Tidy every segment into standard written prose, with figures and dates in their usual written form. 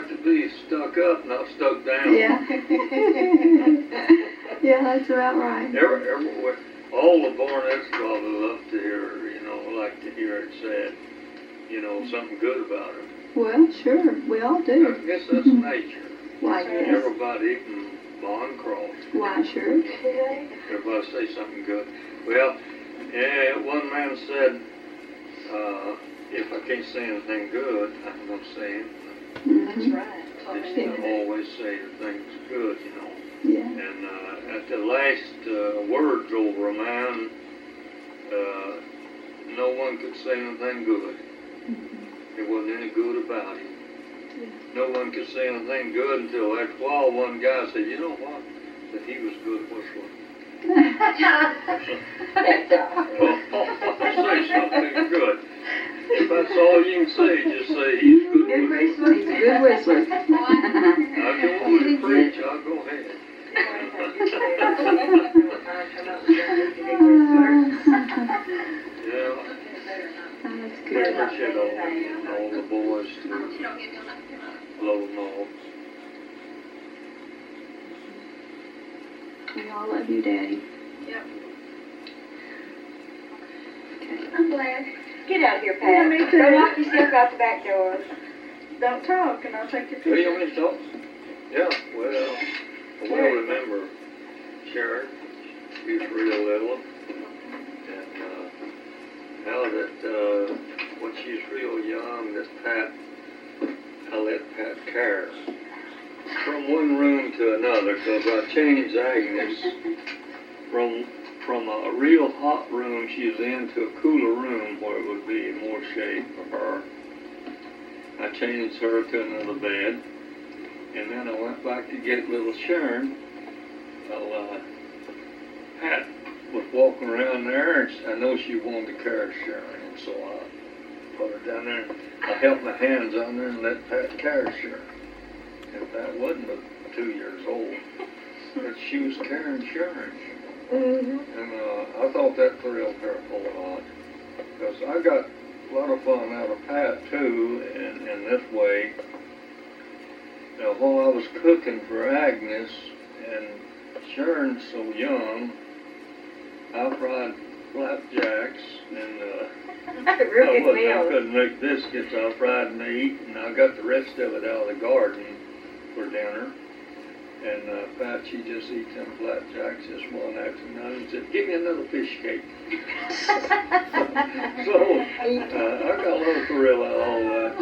like to be stuck up, not stuck down. Yeah. Yeah, that's about right. Everywhere. All the Barnetts probably love to hear, like to hear it said, something good about it. Well, sure, we all do. I guess that's nature. Why, yes. Everybody can bond cross. Why, sure. Everybody say something good. Well, one man said, if I can't say anything good, I'm going to say it. That's right. Just always say the things good, Yeah. And at the last words over a man, no one could say anything good. There wasn't any good about him. No one could say anything good until after a while one guy said, you know what? That he was good whistler. Say something good. If that's all you can say, just say he's good whistler. He's a good whistler. I don't want to preach, I'll go ahead. Yeah. That's Pretty good. much it all the boys to blow them off. We all love you, Daddy. Yep. Okay. I'm glad. Get out of here, Pat. Yeah, me too. Go lock yourself out the back door. Don't talk, and I'll take your Do you picture. want me to talk? Yeah, well, I will remember Sharon. She was real little. And now that when she's real young, that I let Pat care from one room to another, because I changed Agnes from a real hot room she was in to a cooler room where it would be more shade for her. I changed her to another bed, and then I went back to get little Sharon. Well, Pat was walking around there, and I know she wanted to carry Sharon, and so I put her down there. I held my hands on her and let Pat carry Sharon. And Pat wasn't but 2 years old, but she was carrying Sharon. Mm-hmm. And I thought that thrilled her a whole lot, because I got a lot of fun out of Pat too, in this way. Now, while I was cooking for Agnes, and Sharon's so young, I fried flapjacks, and Real good I meals. couldn't make biscuits. I fried meat, and I got the rest of it out of the garden for dinner. And Pat, she just eats them flapjacks this one afternoon and said, give me another fish cake. So, I got a little thrill out of all that,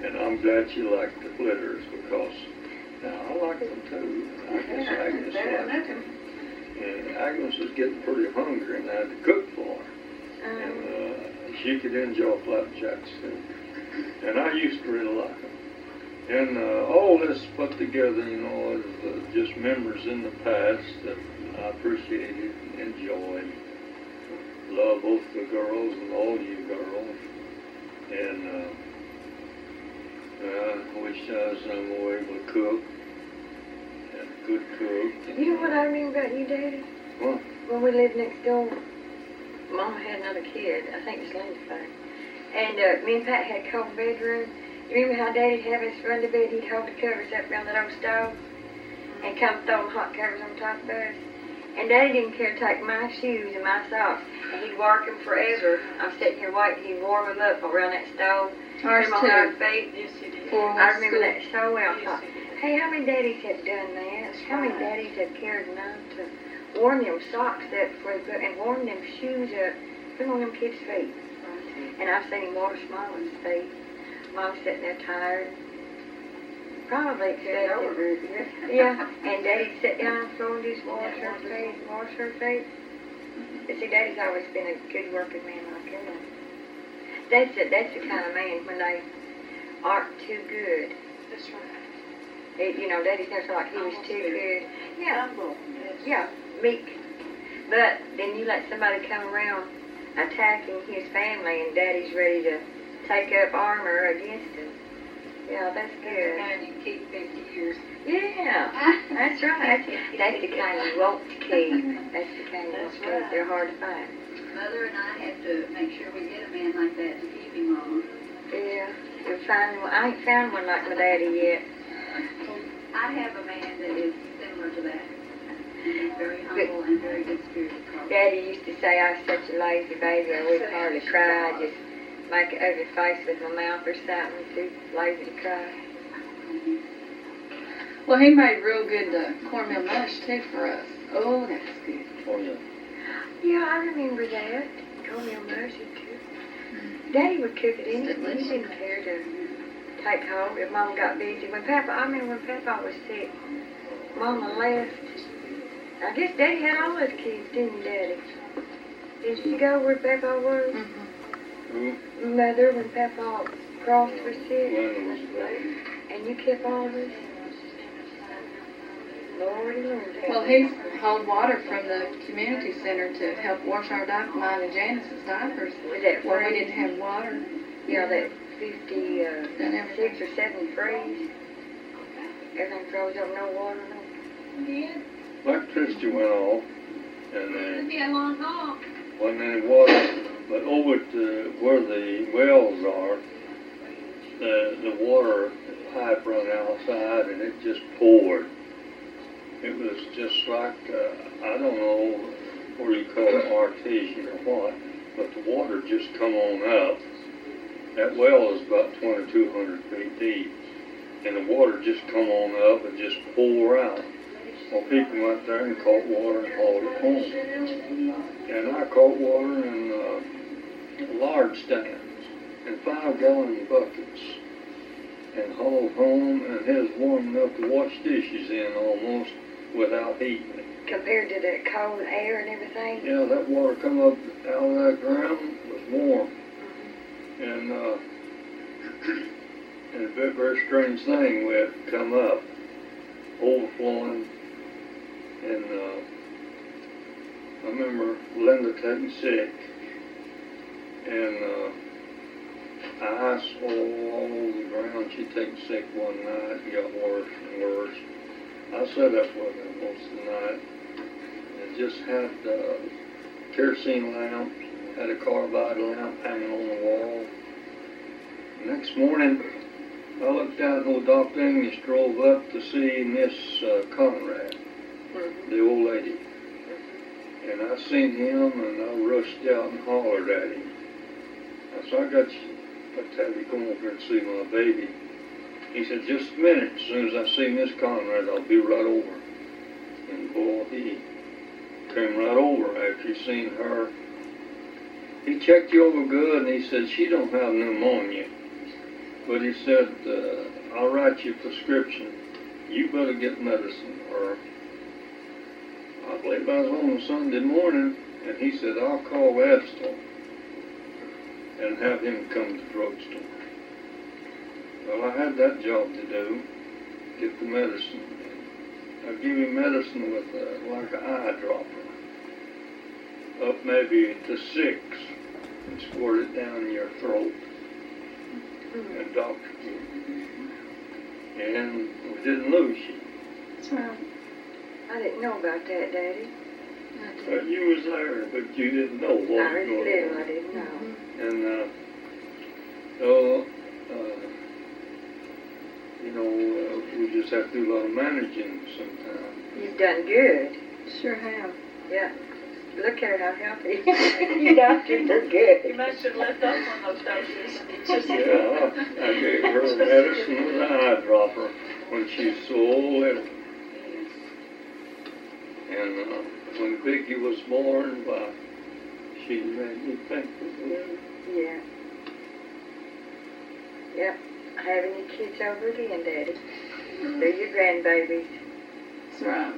and I'm glad she liked the flitters, because now I like them too. I guess Agnes liked them. And Agnes was getting pretty hungry, and I had to cook for her. And she could enjoy flapjacks too. And I used to really like them. And all this put together, is just memories in the past that I appreciated and enjoyed. Love both the girls and all you girls. And I wish I was more able to cook. And a good cook. You know what I remember about you, Daddy? What? When we lived next door, Mama had another kid. I think it's Linda's back. And me and Pat had a cold bedroom. You remember how Daddy'd have us run to bed? He'd hold the covers up around that old stove and come throw them hot covers on top of us. And Daddy didn't care to take my shoes and my socks, and he'd work them forever. I'm sitting here waiting. He'd warm them up around that stove, Ours put them on our feet. Yes, you did. I remember that so well. I Yes, thought, you did. hey, how many daddies have done that? How many daddies have cared enough to warm them socks up for the, and warm them shoes up, put them on them kids' feet? And I've seen him water Smalley's feet. Mom's sitting there tired. Probably expecting. Yeah, and Daddy'd sit down on the floor and just wash her feet. But see, Daddy's always been a good working man like that. That's the kind of man when they aren't too good. That's right. Daddy's never felt like he was too good. Yeah, Humble. yeah, meek. But then you let somebody come around attacking his family, and Daddy's ready to take up armor against him. Yeah, that's good. And you keep 50 years. Yeah, that's right. That's the kind you want to keep. That's the kind you want to keep. They're hard to find. Mother and I have to make sure we get a man like that to keep him on. Yeah, you'll find one. I ain't found one like my daddy yet. I have a man that is similar to that. He's very humble and very good spirited. Daddy used to say I was such a lazy baby, I wouldn't hardly cry. I just make an ugly face with my mouth or something, too lazy to cry. Well, he made real good cornmeal mush too for us. Oh, that's good. Oh, yeah. Yeah, I remember that. Cornmeal mush and cook. Daddy would cook it in it. He didn't care to take hold if Mama got busy. I remember when Papa was sick, Mama left. I guess Daddy had all his kids, didn't you, Daddy? Did you go where Papa was? Who? Mother, when Papa Cross was sick? Glenn was gone. And you kept all this? Lordy, Lord. Well, he hauled water from the community center to help wash mine and Janice's diapers Was that when we freeze? didn't have water. Yeah, that 56 or 7 freeze. Everything froze up, no water, no. Electricity went off, and It'd be a long haul. wasn't any water. But over to where the wells are, the water pipe run outside, and it just poured. It was just like, I don't know what you call it, artesian or what, but the water just come on up. That well is about 2,200 feet deep, and the water just come on up and just pour out. Well, people went there and caught water and hauled it home. And I caught water in large stands in 5-gallon buckets and hauled home, and it was warm enough to wash dishes in almost without heating it. Compared to the cold air and everything? Yeah, that water come up out of that ground was warm. And a very, very strange thing, we had come up, overflowing, and I remember Linda taking sick, and ice all over the ground. She'd taken sick one night, it got worse and worse. I sat up with her most of the night, and just had kerosene lamps, had a carbide lamp hanging on the wall. Next morning, I looked out and old Dr. English drove up to see Miss Conrad, the old lady. And I seen him, and I rushed out and hollered at him. I said, let's have you come over here and see my baby. He said, just a minute. As soon as I see Miss Conrad, I'll be right over. And boy, he came right over after he seen her. He checked you over good, and he said, she don't have pneumonia. But he said, I'll write you a prescription. You better get medicine for her. I believe I was on a Sunday morning, and he said, I'll call Astor and have him come to the drugstore. Well, I had that job to do, get the medicine. I'll give him medicine with like an eyedropper, up maybe to 6, and squirt it down your throat. And doctor you. And we didn't lose you. That's right. I didn't know about that, Daddy. Well, you was there, but you didn't know what was I was going little, on. I didn't know. And so, we just have to do a lot of managing sometimes. You've done good. Sure have. Yeah. Look at how healthy you doctors are good. You must have left off on those doses. Yeah, I gave her medicine with an eyedropper when she was so little. And when Vicky was born, she made me think of her. Yeah. Yep. Having your kids over again, Daddy. They're your grandbabies. That's right.